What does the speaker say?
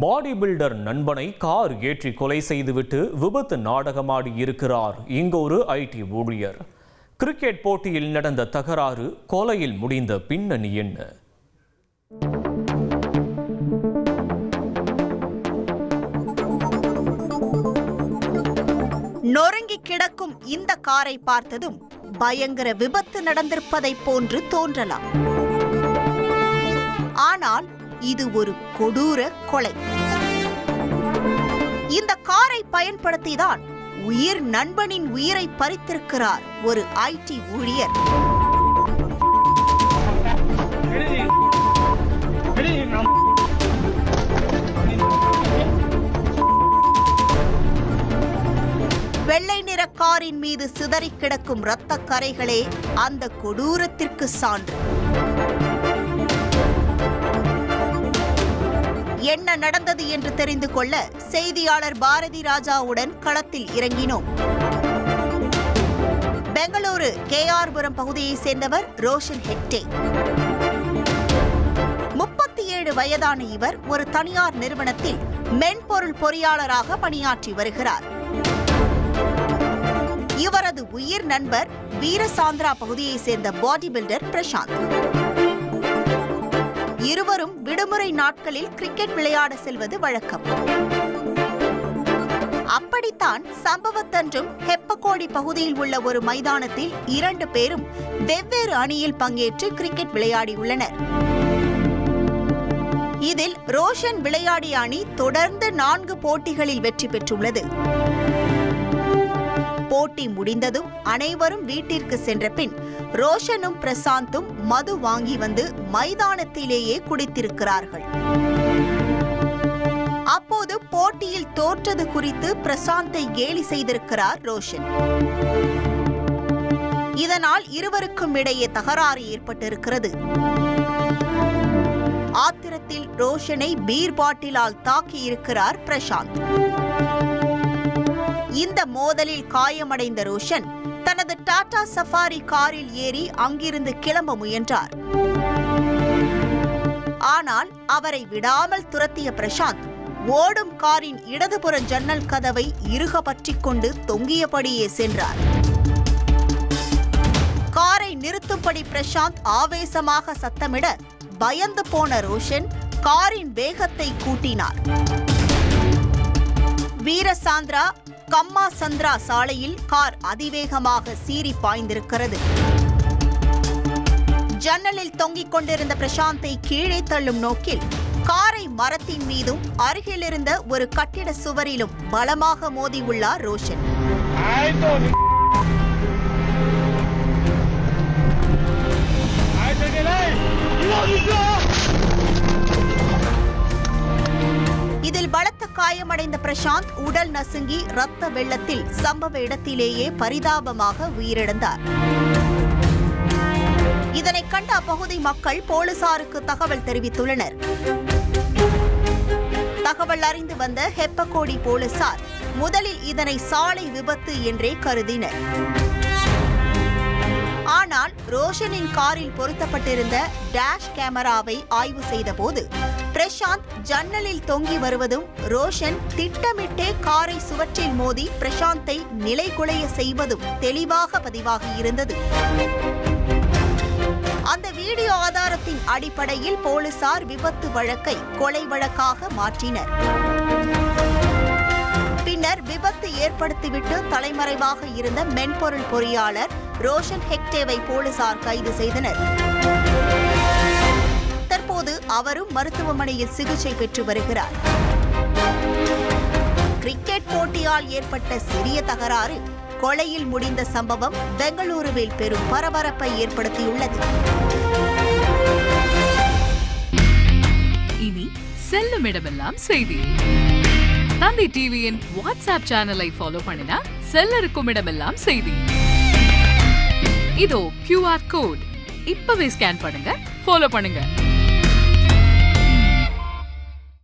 Body builder நண்பனை car ஏற்றி கொலை செய்துவிட்டு விபத்து நாடகமாடி இருக்கிறார் இங்கொரு ஐடி ஊழியர். கிரிக்கெட் போட்டியில் நடந்த தகராறு, கொலையில் முடிந்த பின்னணி என்ன? நொறுங்கி கிடக்கும் இந்த காரை பார்த்ததும் பயங்கர விபத்து நடந்திருப்பதை போன்று தோன்றலாம். ஆனால் இது ஒரு கொடூர கொலை. இந்த காரை பயன்படுத்திதான் உயிர் நண்பனின் உயிரை பறித்திருக்கிறார் ஒரு ஐடி ஊழியர். வெள்ளை நிற காரின் மீது சிதறி கிடக்கும் இரத்த கரைகளே அந்த கொடூரத்திற்கு சான்று. என்ன நடந்தது என்று தெரிந்து கொள்ள செய்தியாளர் பாரதி ராஜாவுடன் களத்தில் இறங்கினோம். பெங்களூரு கேஆர்புரம் பகுதியை சேர்ந்தவர் ரோஷன் ஹெக்டே. 37 வயதான இவர் ஒரு தனியார் நிறுவனத்தில் மென்பொருள் பொறியாளராக பணியாற்றி வருகிறார். இவரது உயிர் நண்பர் வீரசாந்திரா பகுதியை சேர்ந்த பாடி பில்டர் பிரசாந்த். இருவரும் விடுமுறை நாட்களில் கிரிக்கெட் விளையாட செல்வது வழக்கம். அப்படித்தான் சம்பவத்தன்றும் ஹெப்பகோடி பகுதியில் உள்ள ஒரு மைதானத்தில் 2 பேரும் வெவ்வேறு அணியில் பங்கேற்று கிரிக்கெட் விளையாடியுள்ளனர். இதில் ரோஷன் விளையாடிய அணி தொடர்ந்து 4 போட்டிகளில் வெற்றி பெற்றுள்ளது. போட்டி முடிந்ததும் அனைவரும் வீட்டிற்கு சென்ற பின் ரோஷனும் பிரசாந்தும் மது வாங்கி வந்து மைதானத்திலேயே குடித்திருக்கிறார்கள். அப்போது போட்டியில் தோற்றது குறித்து பிரசாந்தை கேலி செய்திருக்கிறார் ரோஷன். இதனால் இருவருக்கும் இடையே தகராறு ஏற்பட்டிருக்கிறது. ஆத்திரத்தில் ரோஷனை பீர் பாட்டிலால் தாக்கியிருக்கிறார் பிரசாந்த். இந்த மோதலில் காயமடைந்த ரோஷன் தனது டாடா சஃபாரி காரில் ஏறி அங்கிருந்து கிளம்ப முயன்றார். ஆனால் அவரை விடாமல் துரத்திய பிரசாந்த் ஓடும் காரின் இடதுபுற ஜன்னல் கதவை இறுக பற்றிக் கொண்டு தொங்கியபடியே சென்றார். காரை நிறுத்தும்படி பிரசாந்த் ஆவேசமாக சத்தமிட பயந்து போன ரோஷன் காரின் வேகத்தை கூட்டினார். வீரசாந்திரா கம்மா சந்திரா சாலையில் கார் அதிவேகமாக சீறி பாய்ந்திருக்கிறது. ஜன்னலில் தொங்கிக் கொண்டிருந்த பிரசாந்தை கீழே தள்ளும் நோக்கில் காரை மரத்தின் மீதும் அருகிலிருந்த ஒரு கட்டிட சுவரிலும் பலமாக மோதியுள்ளார் ரோஷன். இதில் பலத்த காயமடைந்த பிரசாந்த் உடல் நசுங்கி இரத்த வெள்ளத்தில் சம்பவ இடத்திலேயே பரிதாபமாக உயிரிழந்தார். இதனை கண்ட அப்பகுதி மக்கள் போலீசாருக்கு தகவல் தெரிவித்துள்ளனர். தகவல் அறிந்து வந்த ஹெப்பகோடி போலீசார் முதலில் இதனை சாலை விபத்து என்றே கருதினர். ஆனால் ரோஷனின் காரில் பொருத்தப்பட்டிருந்த டேஷ் கேமராவை ஆய்வு செய்தபோது பிரசாந்த் ஜன்னலில் தொங்கி வருவதும் ரோஷன் திட்டமிட்டே காரை சுவற்றில் மோதி பிரசாந்தை நிலைகுலைய செய்வதும் தெளிவாக பதிவாகி இருந்தது. அந்த வீடியோ ஆதாரத்தின் அடிப்படையில் போலீசார் விபத்து வழக்கை கொலை வழக்காக மாற்றினர். பின்னர் விபத்து ஏற்படுத்திவிட்டு தலைமறைவாக இருந்த மென்பொருள் பொறியாளர் ரோஷன் ஹெக்டேவை போலீசார் கைது செய்தனர். தற்போது அவரும் மருத்துவமனையில் சிகிச்சை பெற்று வருகிறார். கிரிக்கெட் போட்டியால் ஏற்பட்ட சிறிய தகராறு கொலையில் முடிந்த சம்பவம் பெங்களூருவில் பெரும் பரபரப்பை ஏற்படுத்தியுள்ளது. இனி செல்லும் இடமெல்லாம் செய்தி. தந்தி டிவியின் வாட்ஸ்அப் சேனலை ஃபாலோ பண்ணினா செல்லருக்கும் இடமெல்லாம் செய்தி. இதோ QR கோட் இப்பவே ஸ்கேன் பண்ணுங்க, ஃபாலோ பண்ணுங்க.